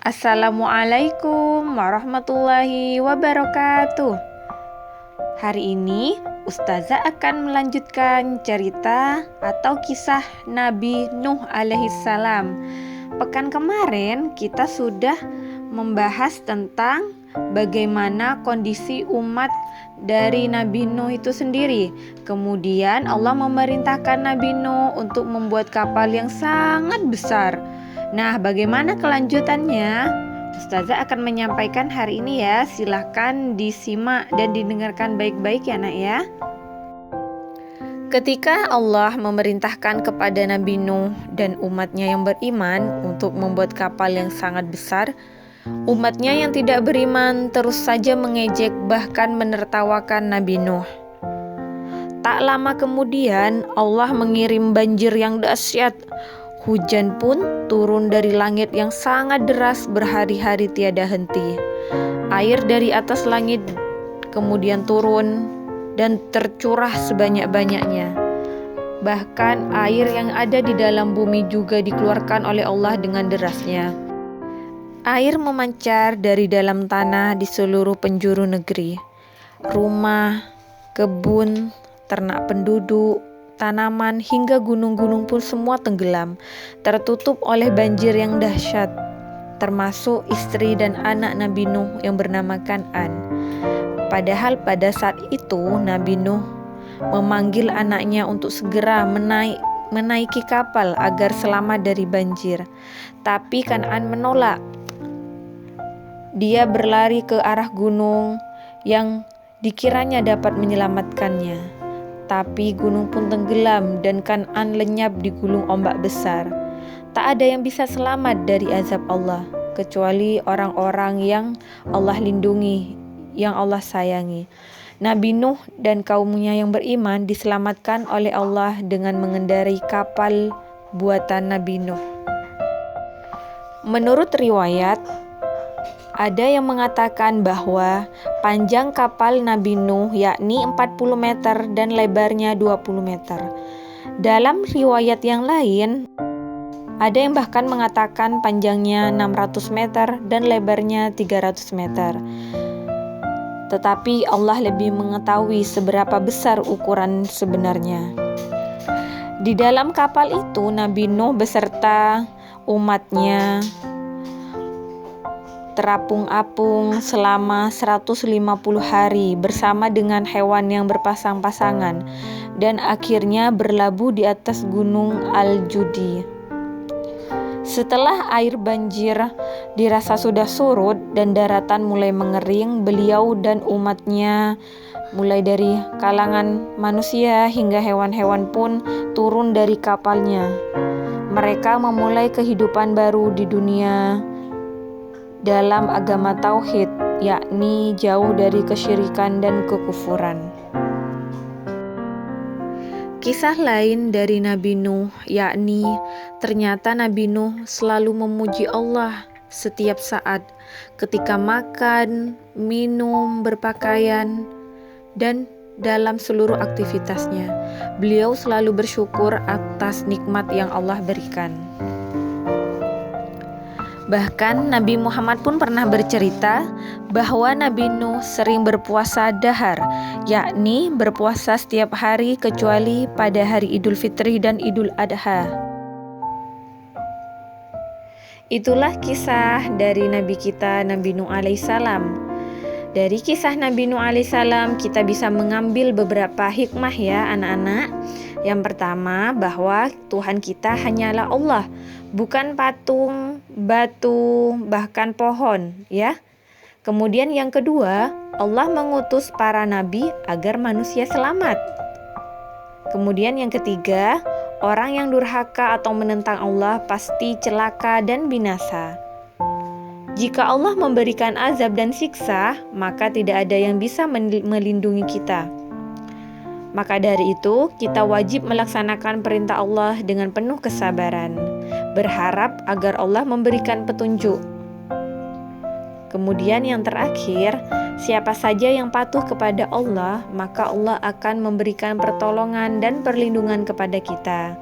Assalamualaikum warahmatullahi wabarakatuh. Hari ini Ustazah akan melanjutkan cerita atau kisah Nabi Nuh alaihissalam. Pekan kemarin kita sudah membahas tentang bagaimana kondisi umat dari Nabi Nuh itu sendiri. Kemudian Allah memerintahkan Nabi Nuh untuk membuat kapal yang sangat besar. Nah, bagaimana kelanjutannya? Ustazah akan menyampaikan hari ini ya. Silahkan disimak dan didengarkan baik-baik ya nak ya. Ketika Allah memerintahkan kepada Nabi Nuh dan umatnya yang beriman untuk membuat kapal yang sangat besar, umatnya yang tidak beriman terus saja mengejek bahkan menertawakan Nabi Nuh. Tak lama kemudian Allah mengirim banjir yang dahsyat. Hujan pun turun dari langit yang sangat deras berhari-hari tiada henti. Air dari atas langit kemudian turun dan tercurah sebanyak-banyaknya. Bahkan air yang ada di dalam bumi juga dikeluarkan oleh Allah dengan derasnya. Air memancar dari dalam tanah di seluruh penjuru negeri. Rumah, kebun, ternak penduduk, tanaman hingga gunung-gunung pun semua tenggelam, tertutup oleh banjir yang dahsyat, termasuk istri dan anak Nabi Nuh yang bernama Kan'an. Padahal pada saat itu Nabi Nuh memanggil anaknya untuk segera menaiki kapal agar selamat dari banjir. Tapi Kan'an menolak. Dia berlari ke arah gunung yang dikiranya dapat menyelamatkannya. Tapi gunung pun tenggelam dan Kan'an lenyap di gulung ombak besar. Tak ada yang bisa selamat dari azab Allah, kecuali orang-orang yang Allah lindungi, yang Allah sayangi. Nabi Nuh dan kaumnya yang beriman diselamatkan oleh Allah dengan mengendarai kapal buatan Nabi Nuh. Menurut riwayat, ada yang mengatakan bahwa panjang kapal Nabi Nuh yakni 40 meter dan lebarnya 20 meter. Dalam riwayat yang lain, ada yang bahkan mengatakan panjangnya 600 meter dan lebarnya 300 meter. Tetapi Allah lebih mengetahui seberapa besar ukuran sebenarnya. Di dalam kapal itu Nabi Nuh beserta umatnya terapung-apung selama 150 hari bersama dengan hewan yang berpasang-pasangan dan akhirnya berlabuh di atas gunung Al-Judi. Setelah air banjir dirasa sudah surut dan daratan mulai mengering, beliau dan umatnya mulai dari kalangan manusia hingga hewan-hewan pun turun dari kapalnya. Mereka memulai kehidupan baru di dunia dalam agama tauhid, yakni jauh dari kesyirikan dan kekufuran. Kisah lain dari Nabi Nuh, yakni ternyata Nabi Nuh selalu memuji Allah setiap saat ketika makan, minum, berpakaian, dan dalam seluruh aktivitasnya. Beliau selalu bersyukur atas nikmat yang Allah berikan. Bahkan Nabi Muhammad pun pernah bercerita bahwa Nabi Nuh sering berpuasa dahar, yakni berpuasa setiap hari kecuali pada hari Idul Fitri dan Idul Adha. Itulah kisah dari Nabi kita Nabi Nuh alaihissalam. Dari kisah Nabi Nuh alaihissalam kita bisa mengambil beberapa hikmah ya anak-anak. Yang pertama, bahwa Tuhan kita hanyalah Allah, bukan patung, batu, bahkan pohon ya. Kemudian yang kedua, Allah mengutus para nabi agar manusia selamat. Kemudian yang ketiga, orang yang durhaka atau menentang Allah pasti celaka dan binasa. Jika Allah memberikan azab dan siksa, maka tidak ada yang bisa melindungi kita. Maka dari itu, kita wajib melaksanakan perintah Allah dengan penuh kesabaran, berharap agar Allah memberikan petunjuk. Kemudian yang terakhir, siapa saja yang patuh kepada Allah, maka Allah akan memberikan pertolongan dan perlindungan kepada kita.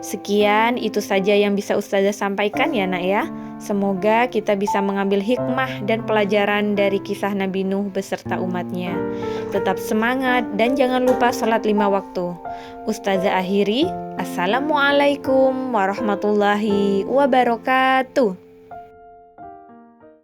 Sekian, itu saja yang bisa Ustazah sampaikan ya nak ya. Semoga kita bisa mengambil hikmah dan pelajaran dari kisah Nabi Nuh beserta umatnya. Tetap semangat dan jangan lupa sholat 5 waktu. Ustazah akhiri, Assalamualaikum warahmatullahi wabarakatuh.